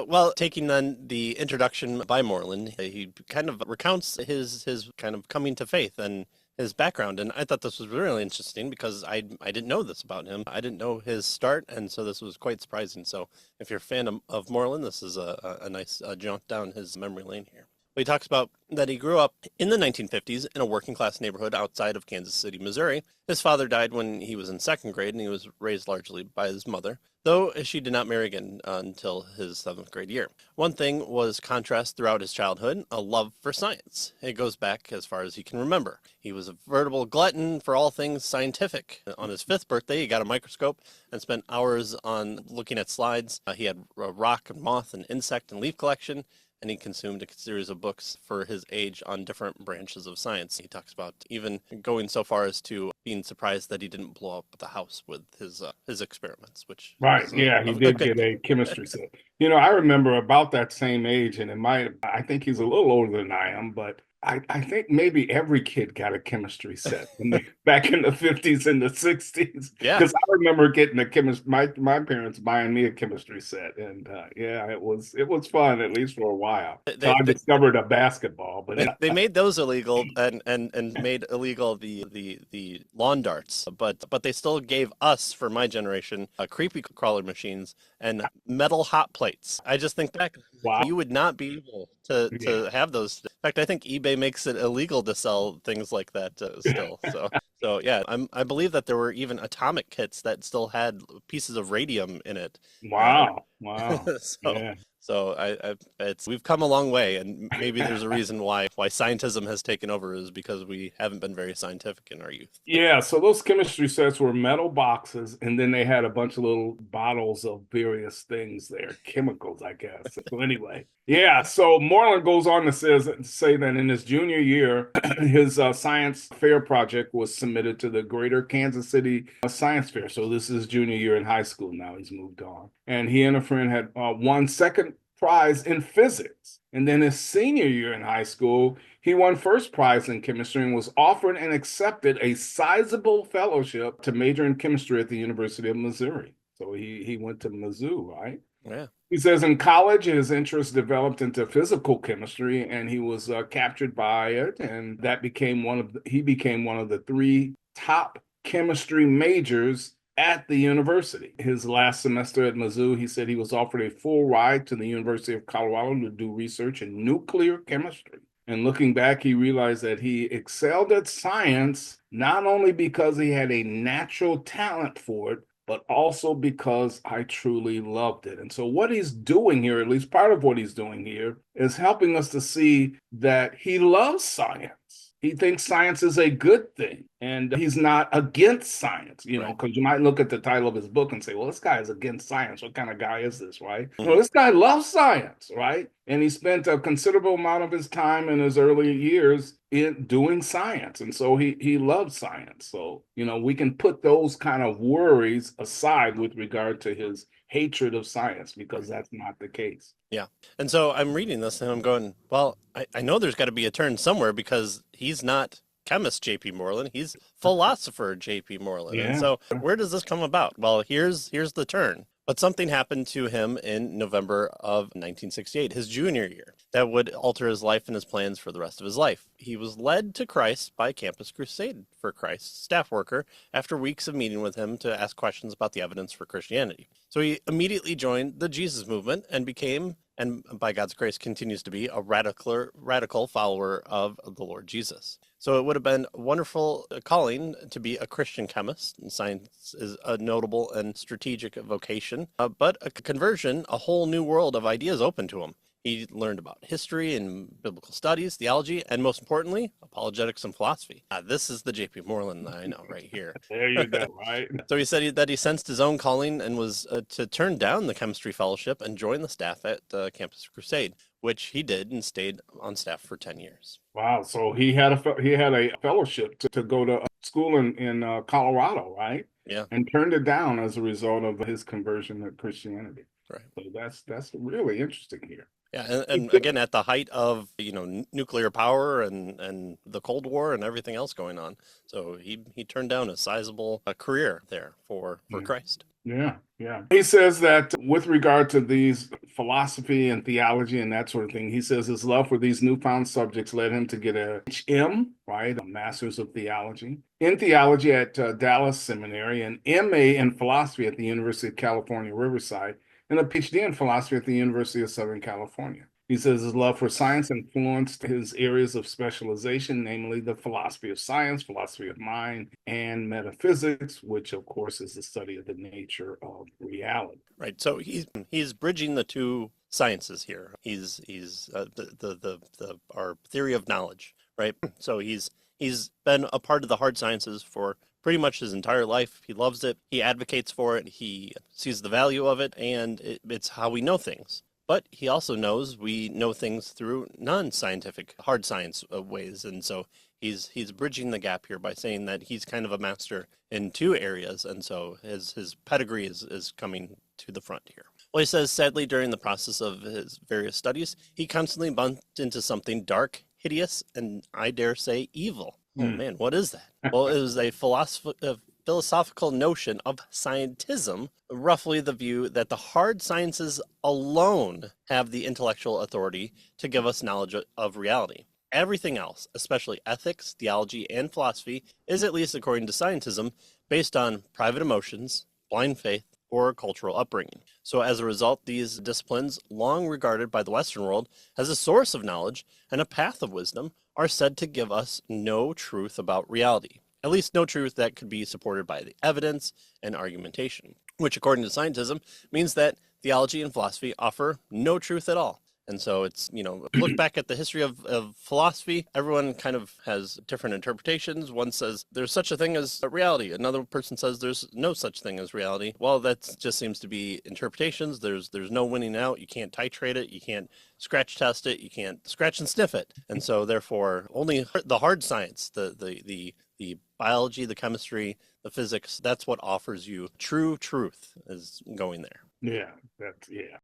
Well, taking then the introduction by Moreland, he kind of recounts his kind of coming to faith and his background, and I thought this was really interesting because I didn't know this about him. I didn't know his start, and so this was quite surprising. So if you're a fan of Moreland, this is a nice jaunt down his memory lane here. He talks about that he grew up in the 1950s in a working class neighborhood outside of Kansas City, Missouri. His father died when he was in second grade, and he was raised largely by his mother, though she did not marry again until his seventh grade year. One thing was contrast throughout his childhood, a love for science. It goes back as far as he can remember. He was a veritable glutton for all things scientific. On his fifth birthday, he got a microscope and spent hours on looking at slides. He had a rock and moth and insect and leaf collection, and he consumed a series of books for his age on different branches of science. He talks about even going so far as to being surprised that he didn't blow up the house with his experiments, which Right. is Yeah, he a did great get thing. a chemistry set. I remember about that same age, and I think he's a little older than I am, but I think maybe every kid got a chemistry set back in the 50s and the 60s. Yeah, Because I remember getting my parents buying me a chemistry set. And yeah, it was fun, at least for a while. Till they, I they discovered a basketball. But they made those illegal and made illegal the lawn darts, but they still gave us, for my generation, creepy crawler machines and metal hot plates. I just think back, wow. you would not be able to have those. In fact, I think eBay makes it illegal to sell things like that Yeah. still. So yeah, I believe that there were even atomic kits that still had pieces of radium in it. Uh, Wow. Wow. so Yeah. so it's we've come a long way, and maybe there's a reason why scientism has taken over is because we haven't been very scientific in our youth. Yeah, so those chemistry sets were metal boxes, and then they had a bunch of little bottles of various things there, chemicals, I guess. So anyway, yeah. So Moreland goes on to say that in his junior year, his science fair project was submitted to the Greater Kansas City Science Fair. So this is junior year in high school now. He's moved on, and he and a friend had won second prize in physics. And then his senior year in high school, he won first prize in chemistry and was offered and accepted a sizable fellowship to major in chemistry at the University of Missouri. So he went to Mizzou, right? Yeah. He says in college, his interest developed into physical chemistry, and he was captured by it, and that he became one of the three top chemistry majors at the university. His last semester at Mizzou, he said he was offered a full ride to the University of Colorado to do research in nuclear chemistry. And looking back, he realized that he excelled at science not only because he had a natural talent for it, but also because I truly loved it. And so, what he's doing here, at least part of what he's doing here, is helping us to see that he loves science. He thinks science is a good thing, and he's not against science, Right. because you might look at the title of his book and say, well, this guy is against science. What kind of guy is this, right? No, Hmm. this guy loves science, right? And he spent a considerable amount of his time in his early years in doing science. And so he loves science. So, we can put those kind of worries aside with regard to his hatred of science, because Right. that's not the case. Yeah. And so I'm reading this and I'm going, well, I know there's got to be a turn somewhere because he's not chemist J.P. Moreland, he's philosopher J.P. Moreland. And Yeah. so where does this come about? Well, here's the turn. But something happened to him in November of 1968, his junior year, that would alter his life and his plans for the rest of his life. He was led to Christ by Campus Crusade for Christ staff worker after weeks of meeting with him to ask questions about the evidence for Christianity. So he immediately joined the Jesus movement and became, and by God's grace continues to be, a radical follower of the Lord Jesus. So it would have been a wonderful calling to be a Christian chemist. And science is a notable and strategic vocation, but a conversion, a whole new world of ideas open to him. He learned about history and biblical studies, theology, and most importantly, apologetics and philosophy. This is the J.P. Moreland that I know right here. There you go, right? So he said that he sensed his own calling and was to turn down the chemistry fellowship and join the staff at Campus Crusade, which he did and stayed on staff for 10 years. Wow. So he had a fellowship to go to school in Colorado, right? Yeah, And turned it down as a result of his conversion to Christianity. right. So that's really interesting here. Yeah, and again, at the height of, nuclear power and the Cold War and everything else going on. So he turned down a sizable career there for Yeah. Christ. Yeah, yeah. He says that with regard to these philosophy and theology and that sort of thing, he says his love for these newfound subjects led him to get a HM, right, a Master's of Theology, in theology at Dallas Seminary, an MA in philosophy at the University of California, Riverside, and a PhD in philosophy at the University of Southern California. He says his love for science influenced his areas of specialization, namely the philosophy of science, philosophy of mind, and metaphysics, which of course is the study of the nature of reality. Right. So he's bridging the two sciences here. He's the our theory of knowledge, right? So he's been a part of the hard sciences for pretty much his entire life. He loves it. He advocates for it. He sees the value of it, and it's how we know things. But he also knows we know things through non-scientific hard science ways, and so he's bridging the gap here by saying that he's kind of a master in two areas, and so his pedigree is coming to the front here. Well, he says, sadly, during the process of his various studies, he constantly bumped into something dark, hideous, and I dare say evil. Oh man, what is that? Well, it was a philosophical notion of scientism, roughly the view that the hard sciences alone have the intellectual authority to give us knowledge of reality. Everything else, especially ethics, theology, and philosophy, is, at least according to scientism, based on private emotions, blind faith, or cultural upbringing. So as a result, these disciplines, long regarded by the Western world as a source of knowledge and a path of wisdom, are said to give us no truth about reality. At least no truth that could be supported by the evidence and argumentation, which according to scientism means that theology and philosophy offer no truth at all. And so it's, look back at the history of philosophy, everyone kind of has different interpretations. One says there's such a thing as reality. Another person says there's no such thing as reality. Well, that just seems to be interpretations. There's no winning out. You can't titrate it. You can't scratch test it. You can't scratch and sniff it. And so therefore only the hard science, the biology, the chemistry, the physics, that's what offers you true truth is going there. Yeah, that's yeah.